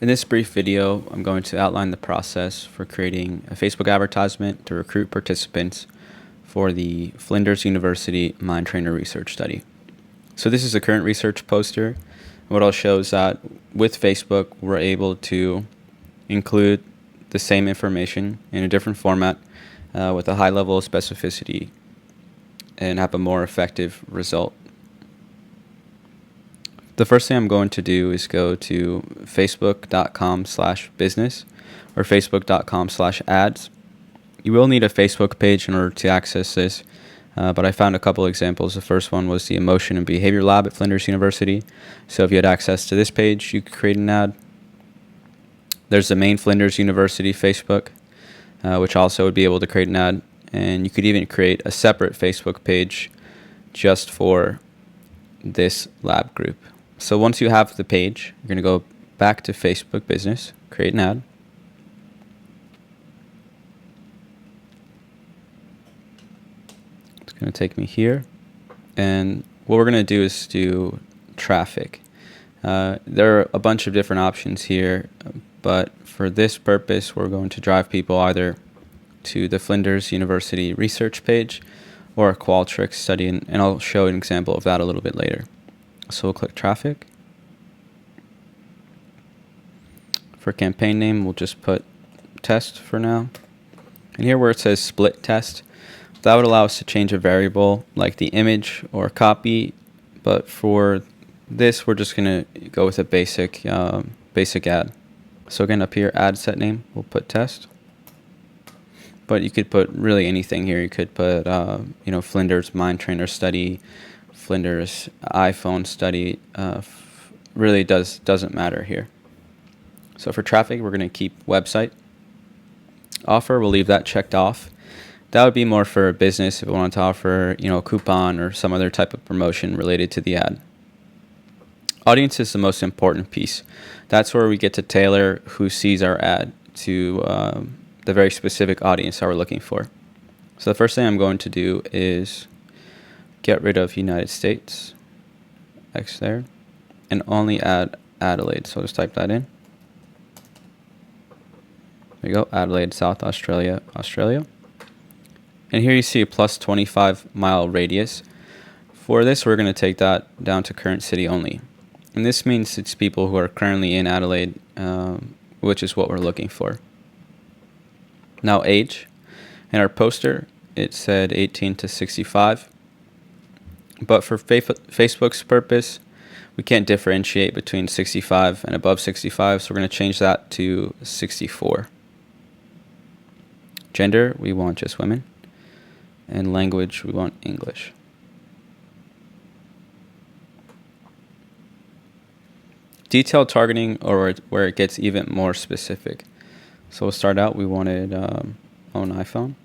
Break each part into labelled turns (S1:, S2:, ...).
S1: In this brief video, I'm going to outline the process for creating a Facebook advertisement to recruit participants for the Flinders University Mindtrainr research study. So this is a current research poster. What I'll show is that with Facebook, we're able to include the same information in a different format with a high level of specificity and have a more effective result. The first thing I'm going to do is go to facebook.com/business or facebook.com/ads. You will need a Facebook page in order to access this, but I found a couple examples. The first one was the Emotion and Behavior Lab at Flinders University. So if you had access to this page, you could create an ad. There's the main Flinders University Facebook, which also would be able to create an ad. And you could even create a separate Facebook page just for this lab group. So once you have the page, you're going to go back to Facebook Business, create an ad. It's going to take me here. And what we're going to do is do traffic. There are a bunch of different options here, but for this purpose, we're going to drive people either to the Flinders University research page or a Qualtrics study, and I'll show an example of that a little bit later. So we'll click traffic. For campaign name, we'll just put test for now. And here where it says split test, that would allow us to change a variable like the image or copy. But for this, we're just going to go with a basic ad. So again, up here, ad set name, we'll put test. But you could put really anything here. You could put, Flinders Mindtrainr study, Flinders iPhone study. Really doesn't matter here. So for traffic, we're going to keep website. Offer, we'll leave that checked off. That would be more for a business if we wanted to offer, a coupon or some other type of promotion related to the ad. Audience is the most important piece. That's where we get to tailor who sees our ad to the very specific audience that we're looking for. So the first thing I'm going to do is get rid of United States, X there, and only add Adelaide. So I'll just type that in. There you go, Adelaide, South Australia, Australia. And here you see a plus 25-mile radius. For this, we're going to take that down to current city only. And this means it's people who are currently in Adelaide, which is what we're looking for. Now age. In our poster, it said 18 to 65. But for Facebook's purpose, we can't differentiate between 65 and above 65, so we're going to change that to 64. Gender, we want just women. And language, we want English. Detailed targeting, or where it gets even more specific. So we'll start out, we wanted own iPhone.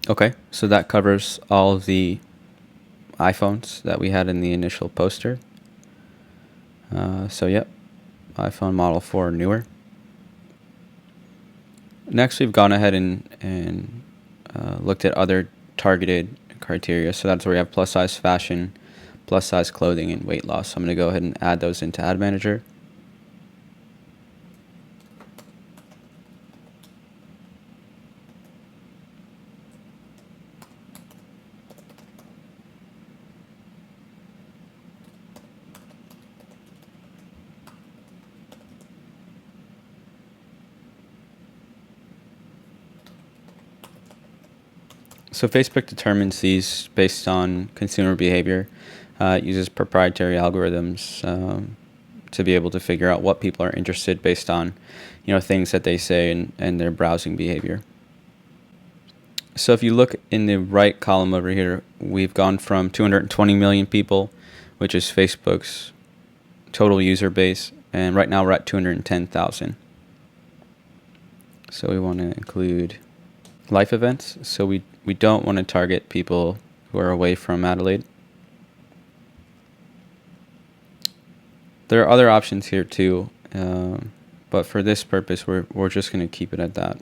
S1: Okay, so that covers all of the iPhones that we had in the initial poster. Yep, iPhone Model 4 newer. Next, we've gone ahead and looked at other targeted criteria. So that's where we have plus size fashion, plus size clothing, and weight loss. So I'm going to go ahead and add those into Ad Manager. So Facebook determines these based on consumer behavior. It uses proprietary algorithms to be able to figure out what people are interested based on, things that they say and their browsing behavior. So if you look in the right column over here, we've gone from 220 million people, which is Facebook's total user base, and right now we're at 210,000. So we want to include life events. So we don't want to target people who are away from Adelaide. There are other options here too, but for this purpose, we're just going to keep it at that.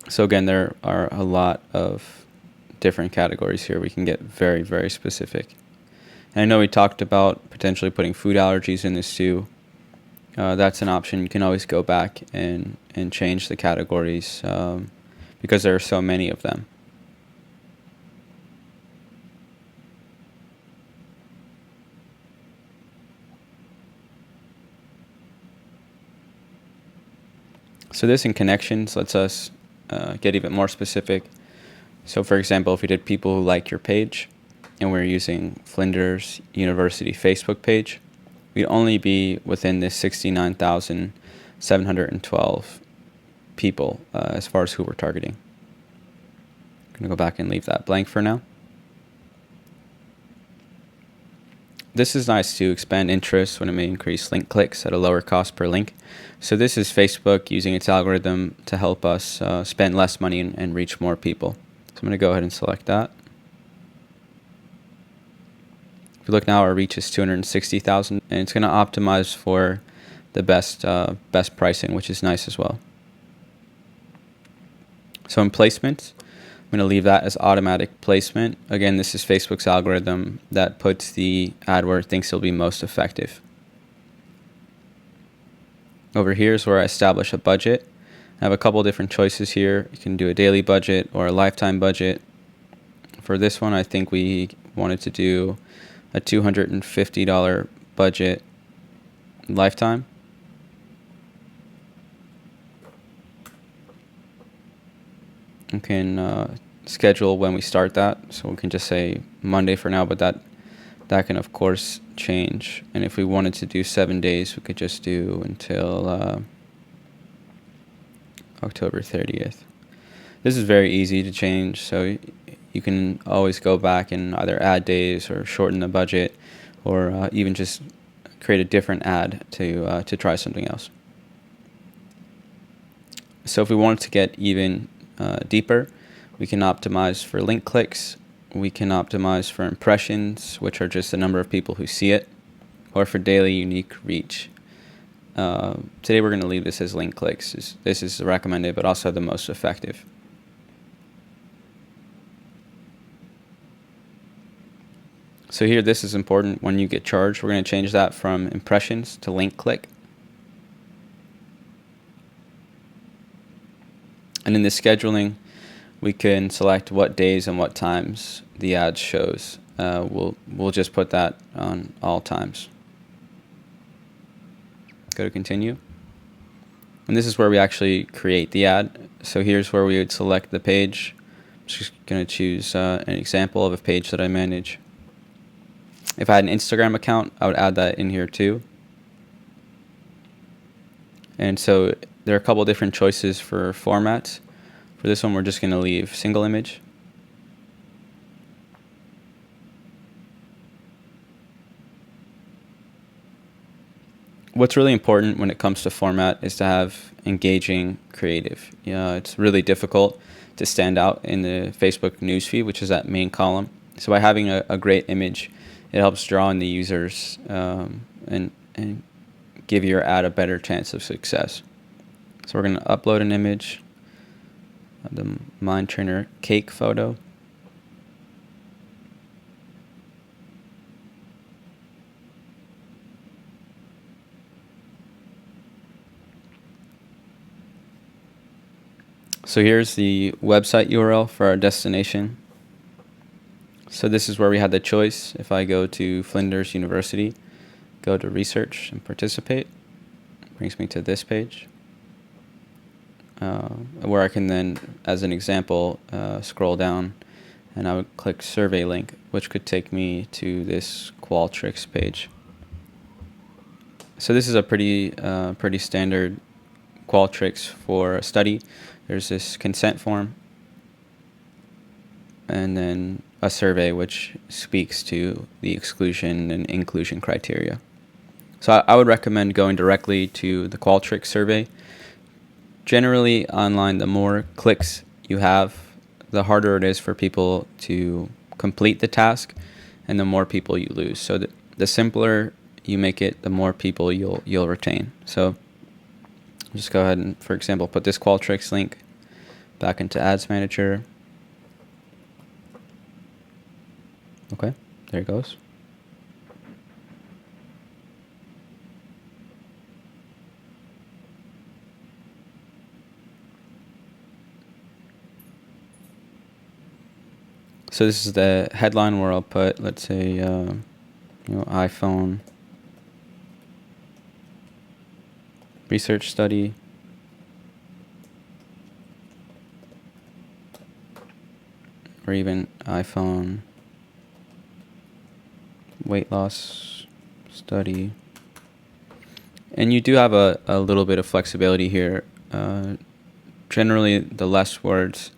S1: So again, there are a lot of different categories here. We can get very, very specific. And I know we talked about potentially putting food allergies in this too. That's an option. You can always go back and change the categories because there are so many of them. So this in connections lets us get even more specific. So for example, if we did people who like your page and we're using Flinders University Facebook page, we'd only be within this 69,712 people as far as who we're targeting. I'm going to go back and leave that blank for now. This is nice to expand interest when it may increase link clicks at a lower cost per link. So this is Facebook using its algorithm to help us spend less money and reach more people. So I'm going to go ahead and select that. If you look now, our reach is 260,000, and it's going to optimize for the best pricing, which is nice as well. So Emplacements, I'm going to leave that as automatic placement. Again, this is Facebook's algorithm that puts the ad where it thinks it'll be most effective. Over here is where I establish a budget. I have a couple different choices here. You can do a daily budget or a lifetime budget. For this one, I think we wanted to do a $250 budget lifetime. We can schedule when we start that, so we can just say Monday for now, but that can of course change. And if we wanted to do 7 days, we could just do until October 30th. This is very easy to change, so you can always go back and either add days or shorten the budget, or even just create a different ad to try something else. So if we wanted to get even deeper, we can optimize for link clicks. We can optimize for impressions, which are just the number of people who see it, or for daily unique reach. Today we're going to leave this as link clicks. This is recommended, but also the most effective. So here, this is important. When you get charged, we're going to change that from impressions to link click. And in the scheduling, we can select what days and what times the ad shows. We'll just put that on all times. Go to continue. And this is where we actually create the ad. So here's where we would select the page. I'm just going to choose an example of a page that I manage. If I had an Instagram account, I would add that in here too. And so there are a couple different choices for formats. For this one, we're just going to leave single image. What's really important when it comes to format is to have engaging creative. It's really difficult to stand out in the Facebook newsfeed, which is that main column. So by having a great image, it helps draw in the users and give your ad a better chance of success. So we're going to upload an image of the Mindtrainr cake photo. So here's the website URL for our destination. So this is where we had the choice. If I go to Flinders University, go to research and participate, it brings me to this page, where I can then, as an example, scroll down and I would click survey link, which could take me to this Qualtrics page. So this is a pretty standard Qualtrics for a study. There's this consent form and then a survey which speaks to the exclusion and inclusion criteria. So I would recommend going directly to the Qualtrics survey. Generally, online, the more clicks you have, the harder it is for people to complete the task, and the more people you lose. So the simpler you make it, the more people you'll retain. So just go ahead and, for example, put this Qualtrics link back into Ads Manager. Okay, there it goes. So this is the headline where I'll put, let's say, iPhone research study. Or even iPhone weight loss study. And you do have a little bit of flexibility here. Generally, the less words,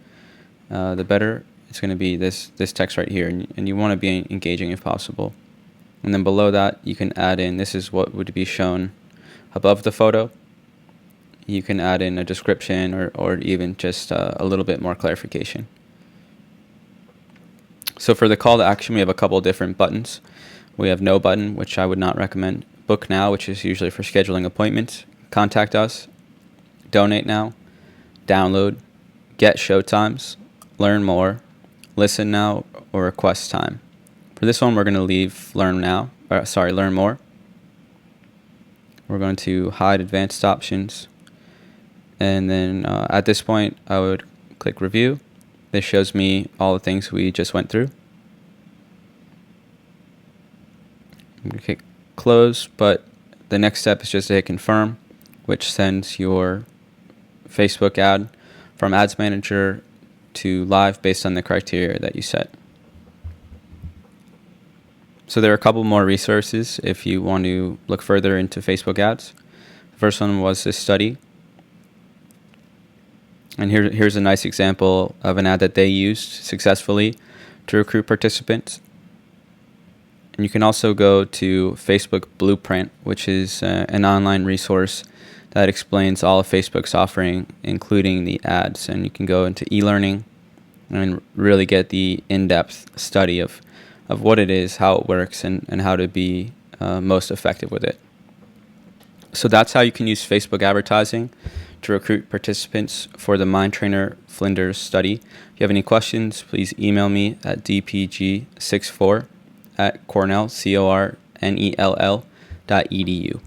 S1: the better. It's going to be this text right here, and you want to be engaging if possible. And then below that, you can add in, this is what would be shown above the photo. You can add in a description or even just a little bit more clarification. So for the call to action, we have a couple different buttons. We have no button, which I would not recommend. Book now, which is usually for scheduling appointments. Contact us. Donate now. Download. Get showtimes. Learn more. Listen now, or request time. For this one, we're going to leave learn more. We're going to hide advanced options. And then at this point, I would click review. This shows me all the things we just went through. I'm going to click close, but the next step is just to hit confirm, which sends your Facebook ad from Ads Manager to live based on the criteria that you set. So there are a couple more resources if you want to look further into Facebook ads. The first one was this study. And here's a nice example of an ad that they used successfully to recruit participants. And you can also go to Facebook Blueprint, which is an online resource that explains all of Facebook's offering, including the ads. And you can go into e-learning and really get the in-depth study of what it is, how it works, and how to be most effective with it. So that's how you can use Facebook advertising to recruit participants for the Mindtrainr Flinders study. If you have any questions, please email me at dpg64@cornell.edu.